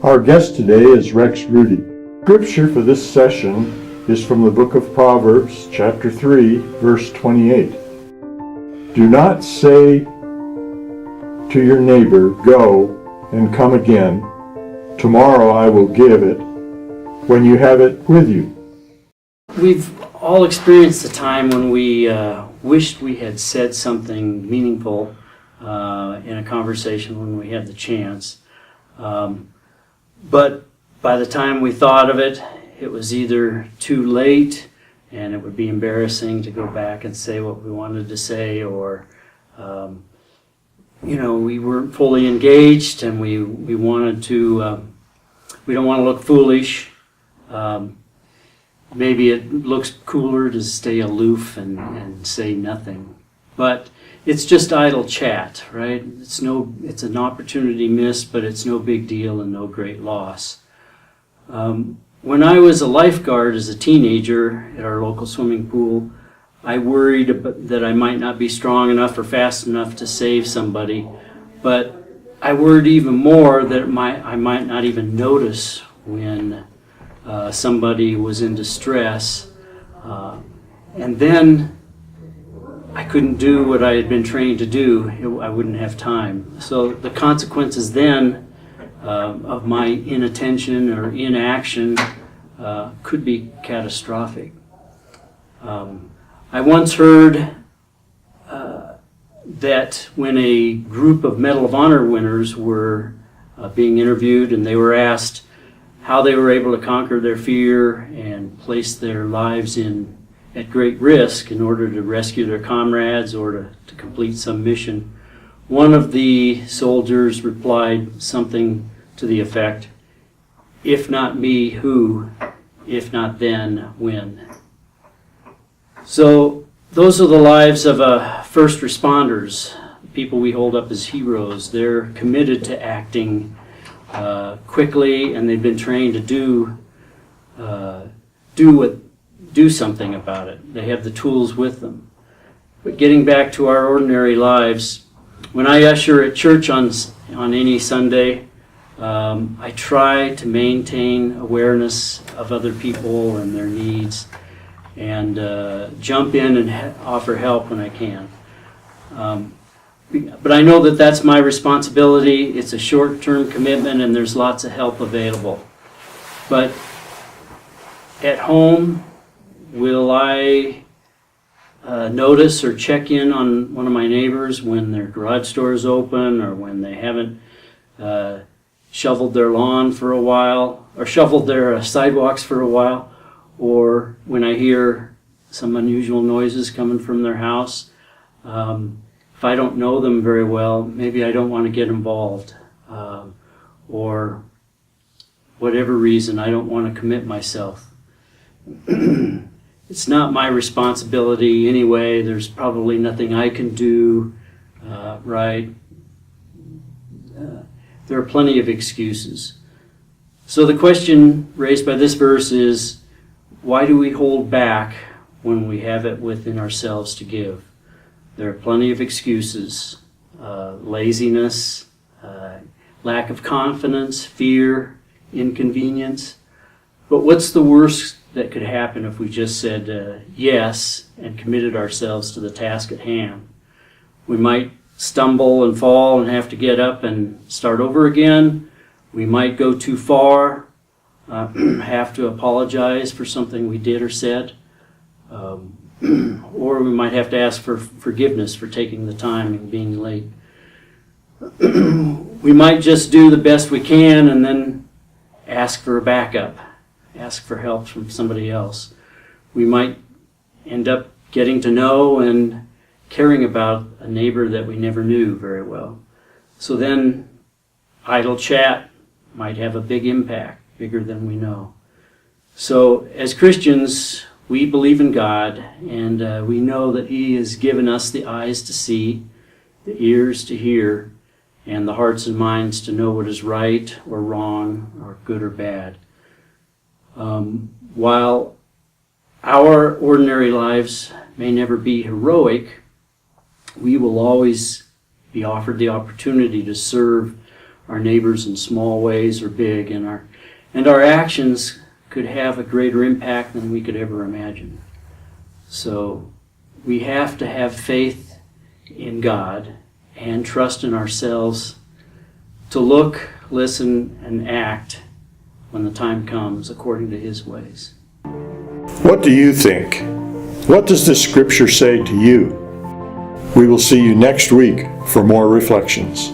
Our guest today is Rex Rudy. Scripture for this session is from the book of Proverbs, chapter 3, verse 28. Do not say to your neighbor, "Go and come again. Tomorrow I will give it," when you have it with you. We've all experienced a time when we wished we had said something meaningful in a conversation when we had the chance. But by the time we thought of it, it was either too late and it would be embarrassing to go back and say what we wanted to say, or we weren't fully engaged and we wanted to, we don't want to look foolish. Maybe it looks cooler to stay aloof and say nothing. But it's just idle chat, right? It's an opportunity missed, but it's no big deal and no great loss. When I was a lifeguard as a teenager at our local swimming pool, I worried that I might not be strong enough or fast enough to save somebody, but I worried even more that I might not even notice when somebody was in distress, and then I couldn't do what I had been trained to do. I wouldn't have time. So the consequences then of my inattention or inaction could be catastrophic. I once heard that when a group of Medal of Honor winners were being interviewed and they were asked how they were able to conquer their fear and place their lives at great risk in order to rescue their comrades or to complete some mission, one of the soldiers replied something to the effect, "If not me, who? If not then, when?" So those are the lives of first responders, people we hold up as heroes. They're committed to acting quickly, and they've been trained to do something about it. They have the tools with them. But getting back to our ordinary lives, when I usher at church on any Sunday, I try to maintain awareness of other people and their needs, and jump in and offer help when I can. But I know that that's my responsibility. It's a short-term commitment and there's lots of help available. But at home, will I notice or check in on one of my neighbors when their garage door is open, or when they haven't shoveled their lawn for a while, or shoveled their sidewalks for a while, or when I hear some unusual noises coming from their house? If I don't know them very well, maybe I don't want to get involved, or whatever reason, I don't want to commit myself. It's not my responsibility anyway. There's probably nothing I can do, right? There are plenty of excuses. So the question raised by this verse is, why do we hold back when we have it within ourselves to give? There are plenty of excuses: laziness, lack of confidence, fear, inconvenience. But what's the worst that could happen if we just said yes and committed ourselves to the task at hand? We might stumble and fall and have to get up and start over again. We might go too far, have to apologize for something we did or said. Or we might have to ask for forgiveness for taking the time and being late. We might just do the best we can and then ask for a backup, ask for help from somebody else. We might end up getting to know and caring about a neighbor that we never knew very well. So then idle chat might have a big impact, bigger than we know. So as Christians, we believe in God, and we know that He has given us the eyes to see, the ears to hear, and the hearts and minds to know what is right or wrong or good or bad. While our ordinary lives may never be heroic, we will always be offered the opportunity to serve our neighbors in small ways or big, and our actions could have a greater impact than we could ever imagine. So we have to have faith in God and trust in ourselves to look, listen, and act when the time comes according to His ways. What do you think? What does this scripture say to you? We will see you next week for more reflections.